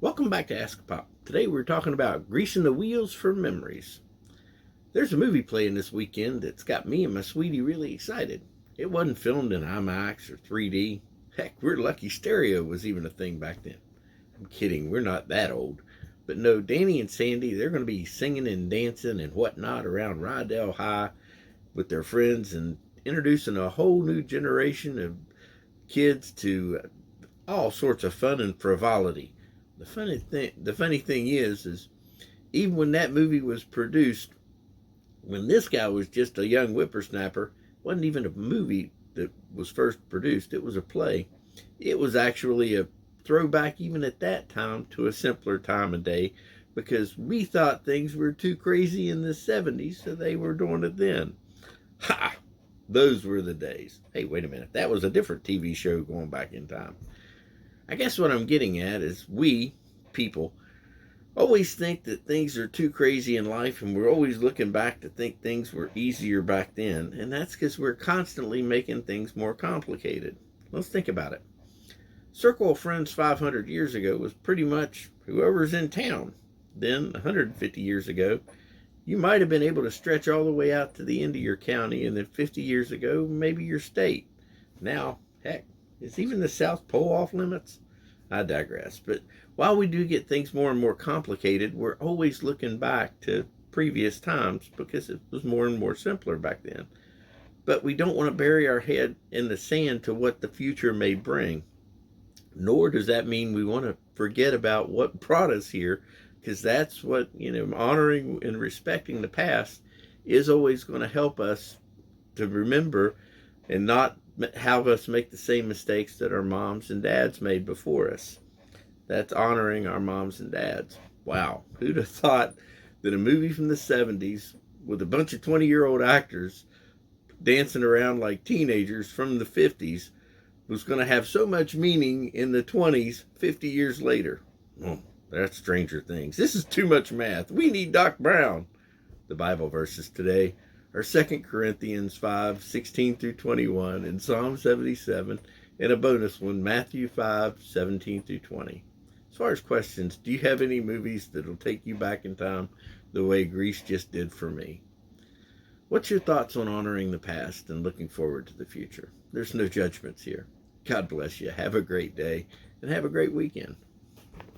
Welcome back to AskAPop. Today we're talking about greasing the wheels for memories. There's a movie playing this weekend that's got me and my sweetie really excited. It wasn't filmed in IMAX or 3D. Heck, we're lucky stereo was even a thing back then. I'm kidding, we're not that old. But no, Danny and Sandy, they're going to be singing and dancing and whatnot around Rydell High with their friends and introducing a whole new generation of kids to all sorts of fun and frivolity. The funny thing is even when that movie was produced, when this guy was just a young whippersnapper, it wasn't even a movie that was first produced. It was a play. It was actually a throwback, even at that time, to a simpler time of day, because we thought things were too crazy in the 70s, so they were doing it then. Ha! Those were the days. Hey, wait a minute. That was a different TV show going back in time. I guess what I'm getting at is we, people, always think that things are too crazy in life, and we're always looking back to think things were easier back then, and that's because we're constantly making things more complicated. Let's think about it. Circle of Friends 500 years ago was pretty much whoever's in town. Then, 150 years ago, you might have been able to stretch all the way out to the end of your county, and then 50 years ago, maybe your state. Now, heck, is even the South Pole off limits? I digress. But while we do get things more and more complicated, we're always looking back to previous times because it was more and more simpler back then. But we don't want to bury our head in the sand to what the future may bring. Nor does that mean we want to forget about what brought us here, because that's what, honoring and respecting the past is always going to help us to remember and not have us make the same mistakes that our moms and dads made before us. That's honoring our moms and dads. Wow, who'd have thought that a movie from the 70s with a bunch of 20-year-old actors dancing around like teenagers from the 50s was going to have so much meaning in the 20s 50 years later? Oh, that's Stranger Things. This is too much math. We need Doc Brown. The Bible verses today are 2 Corinthians 5:16 through 21, and Psalm 77, and a bonus one, Matthew 5:17 through 20. As far as questions, do you have any movies that'll take you back in time the way Grease just did for me? What's your thoughts on honoring the past and looking forward to the future? There's no judgments here. God bless you. Have a great day, and have a great weekend.